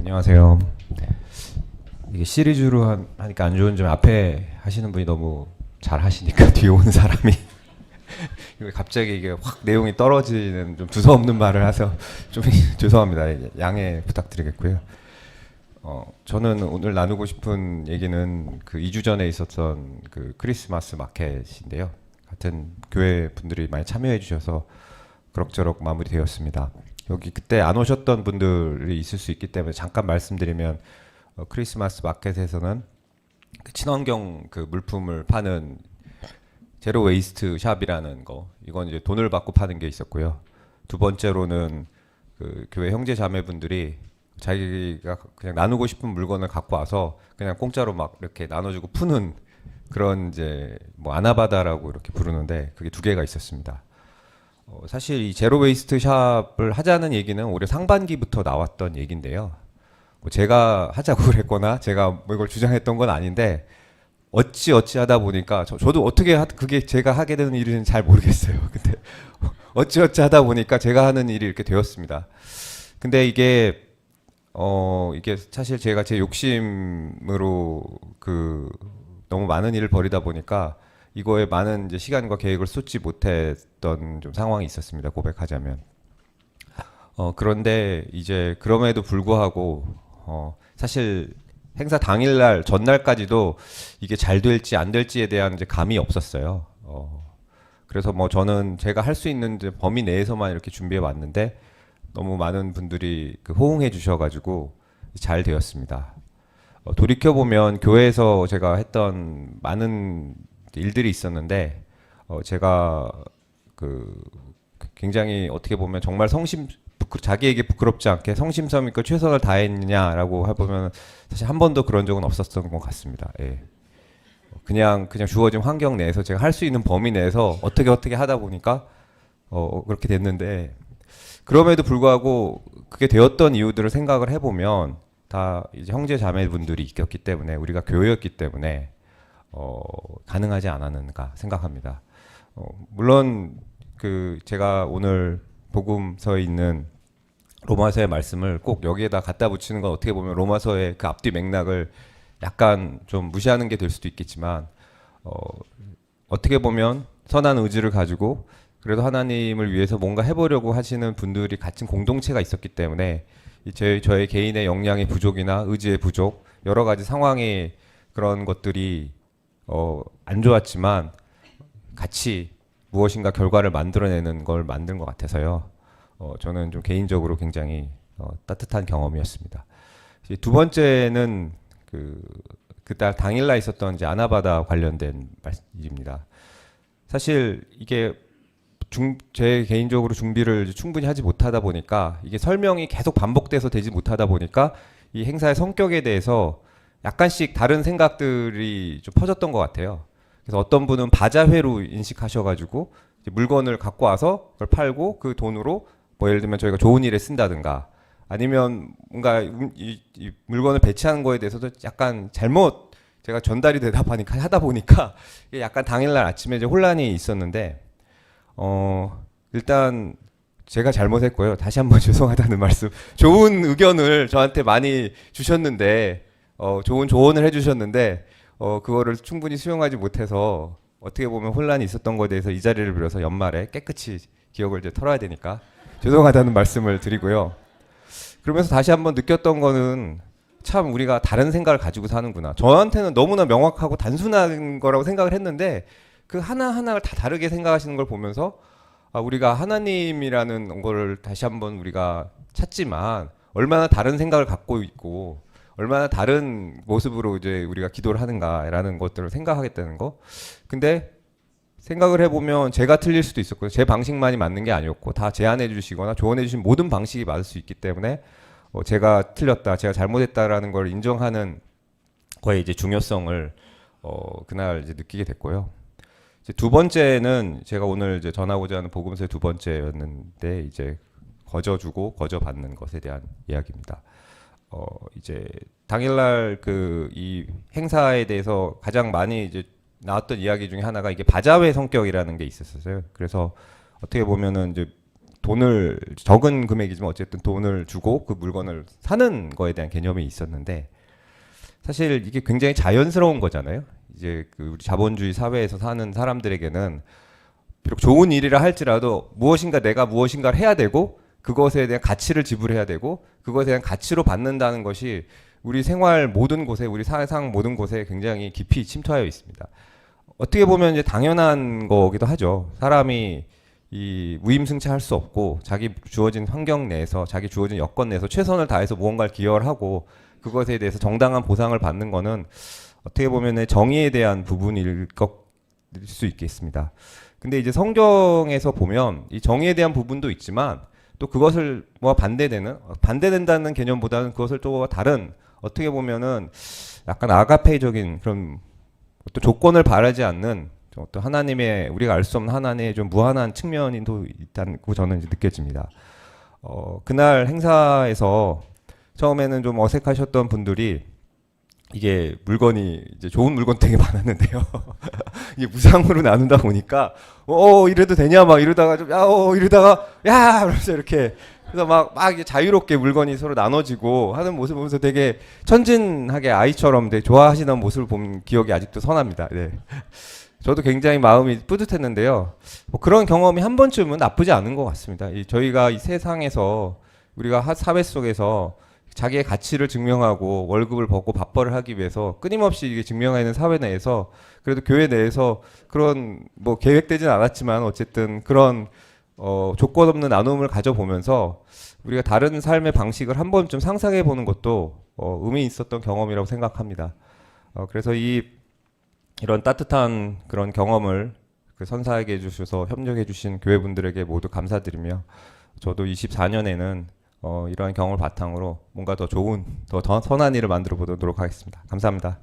안녕하세요. 이게 시리즈로 하니까 안 좋은 점 앞에 하시는 분이 너무 잘 하시니까 뒤에 오는 사람이 갑자기 이게 확 내용이 떨어지는 좀 두서없는 말을 해서 좀 죄송합니다. 양해 부탁드리겠고요. 저는 오늘 나누고 싶은 얘기는 그 2주 전에 있었던 그 크리스마스 마켓인데요. 같은 교회 분들이 많이 참여해 주셔서 그럭저럭 마무리되었습니다. 여기 그때 안 오셨던 분들이 있을 수 있기 때문에 잠깐 말씀드리면 크리스마스 마켓에서는 그 친환경 그 물품을 파는 제로 웨이스트 샵이라는 거, 이건 이제 돈을 받고 파는 게 있었고요. 두 번째로는 그 교회 형제 자매분들이 자기가 그냥 나누고 싶은 물건을 갖고 와서 그냥 공짜로 막 이렇게 나눠주고 푸는 그런 이제 뭐 아나바다라고 이렇게 부르는데 그게 두 개가 있었습니다. 사실 이 제로 웨이스트 샵을 하자는 얘기는 올해 상반기부터 나왔던 얘기인데요. 뭐 제가 하자고 그랬거나 제가 뭐 이걸 주장했던 건 아닌데 어찌 하다 보니까 저도 어떻게 그게 제가 하게 되는 일인지 잘 모르겠어요. 근데 어찌 하다 보니까 제가 하는 일이 이렇게 되었습니다. 근데 이게 사실 제가 제 욕심으로 그 너무 많은 일을 벌이다 보니까 이거에 많은 이제 시간과 계획을 쏟지 못했던 좀 상황이 있었습니다. 고백하자면. 그런데 이제 그럼에도 불구하고 사실 행사 당일날 전날까지도 이게 잘 될지 안 될지에 대한 이제 감이 없었어요. 그래서 뭐 저는 제가 할 수 있는 이제 범위 내에서만 이렇게 준비해 왔는데 너무 많은 분들이 그 호응해 주셔가지고 잘 되었습니다. 돌이켜 보면 교회에서 제가 했던 많은 일들이 있었는데 제가 그 굉장히 어떻게 보면 정말 자기에게 부끄럽지 않게 성심성의껏 최선을 다했느냐라고 해보면 사실 한 번도 그런 적은 없었던 것 같습니다. 예. 그냥 주어진 환경 내에서 제가 할 수 있는 범위 내에서 어떻게 하다 보니까 그렇게 됐는데 그럼에도 불구하고 그게 되었던 이유들을 생각을 해보면 다 이제 형제 자매분들이 있었기 때문에 우리가 교회였기 때문에 가능하지 않았는가 생각합니다. 물론 그 제가 오늘 복음서에 있는 로마서의 말씀을 꼭 여기에다 갖다 붙이는 건 어떻게 보면 로마서의 그 앞뒤 맥락을 약간 좀 무시하는 게 될 수도 있겠지만 어떻게 보면 선한 의지를 가지고 그래도 하나님을 위해서 뭔가 해보려고 하시는 분들이 같은 공동체가 있었기 때문에 저의 개인의 역량의 부족이나 의지의 부족 여러 가지 상황의 그런 것들이 안 좋았지만 같이 무엇인가 결과를 만들어내는 걸 만든 것 같아서요. 저는 좀 개인적으로 굉장히 따뜻한 경험이었습니다. 두 번째는 그달 당일날 있었던 이제 아나바다 관련된 말씀입니다. 사실 이게 제 개인적으로 준비를 충분히 하지 못하다 보니까 이게 설명이 계속 반복돼서 되지 못하다 보니까 이 행사의 성격에 대해서 약간씩 다른 생각들이 좀 퍼졌던 것 같아요. 그래서 어떤 분은 바자회로 인식하셔가지고 물건을 갖고 와서 그걸 팔고 그 돈으로 뭐 예를 들면 저희가 좋은 일에 쓴다든가 아니면 뭔가 이 물건을 배치하는 거에 대해서도 약간 잘못 제가 전달이 하다 보니까 약간 당일날 아침에 이제 혼란이 있었는데 일단 제가 잘못했고요. 다시 한번 죄송하다는 말씀. 좋은 의견을 저한테 많이 주셨는데 좋은 조언을 해주셨는데 그거를 충분히 수용하지 못해서 어떻게 보면 혼란이 있었던 것에 대해서 이 자리를 빌어서 연말에 깨끗이 기억을 이제 털어야 되니까 죄송하다는 말씀을 드리고요. 그러면서 다시 한번 느꼈던 거는 참 우리가 다른 생각을 가지고 사는구나. 저한테는 너무나 명확하고 단순한 거라고 생각을 했는데 그 하나하나를 다 다르게 생각하시는 걸 보면서 우리가 하나님이라는 거를 다시 한번 우리가 찾지만 얼마나 다른 생각을 갖고 있고 얼마나 다른 모습으로 이제 우리가 기도를 하는가라는 것들을 생각하겠다는 거. 근데 생각을 해보면 제가 틀릴 수도 있었고요. 제 방식만이 맞는 게 아니었고 다 제안해 주시거나 조언해 주신 모든 방식이 맞을 수 있기 때문에 제가 틀렸다, 제가 잘못했다라는 걸 인정하는 거의 이제 중요성을 그날 이제 느끼게 됐고요. 이제 두 번째는 제가 오늘 이제 전하고자 하는 복음서의 두 번째였는데 이제 거저 주고 거저 받는 것에 대한 이야기입니다. 이제 당일날 이 행사에 대해서 가장 많이 이제 나왔던 이야기 중에 하나가 이게 바자회 성격이라는 게 있었어요. 그래서 어떻게 보면은 이제 돈을 적은 금액이지만 어쨌든 돈을 주고 그 물건을 사는 거에 대한 개념이 있었는데 사실 이게 굉장히 자연스러운 거잖아요. 이제 그 우리 자본주의 사회에서 사는 사람들에게는 비록 좋은 일이라 할지라도 무엇인가 내가 무엇인가를 해야 되고 그것에 대한 가치를 지불해야 되고 그것에 대한 가치로 받는다는 것이 우리 생활 모든 곳에 우리 사회상 모든 곳에 굉장히 깊이 침투하여 있습니다. 어떻게 보면 이제 당연한 거기도 하죠. 사람이 이 무임승차할 수 없고 자기 주어진 환경 내에서 자기 주어진 여건 내에서 최선을 다해서 무언가를 기여를 하고 그것에 대해서 정당한 보상을 받는 거는 어떻게 보면 정의에 대한 부분일 수 있겠습니다. 근데 이제 성경에서 보면 이 정의에 대한 부분도 있지만 또 그것을 뭐 반대된다는 개념보다는 그것을 또 다른 어떻게 보면은 약간 아가페적인 그런 또 조건을 바라지 않는 또 하나님의 우리가 알 수 없는 하나님의 좀 무한한 측면이 또 있다고 저는 이제 느껴집니다. 그날 행사에서 처음에는 좀 어색하셨던 분들이 이게 물건이 이제 좋은 물건 되게 많았는데요. 이게 무상으로 나눈다 보니까 이래도 되냐 막 이러다가 좀 이러다가 야 그러면서 이렇게 그래서 막 이게 자유롭게 물건이 서로 나눠지고 하는 모습을 보면서 되게 천진하게 아이처럼 되게 좋아하시는 모습을 본 기억이 아직도 선합니다. 네. 저도 굉장히 마음이 뿌듯했는데요. 뭐 그런 경험이 한 번쯤은 나쁘지 않은 것 같습니다. 저희가 이 세상에서 우리가 사회 속에서 자기의 가치를 증명하고 월급을 받고 밥벌이를 하기 위해서 끊임없이 이게 증명하는 사회 내에서 그래도 교회 내에서 그런 뭐 계획되진 않았지만 어쨌든 그런 조건 없는 나눔을 가져보면서 우리가 다른 삶의 방식을 한 번쯤 상상해 보는 것도 의미 있었던 경험이라고 생각합니다. 그래서 이런 따뜻한 그런 경험을 선사하게 해주셔서 협력해 주신 교회분들에게 모두 감사드리며 저도 24년에는 이러한 경험을 바탕으로 뭔가 더 좋은 더 선한 일을 만들어 보도록 하겠습니다. 감사합니다.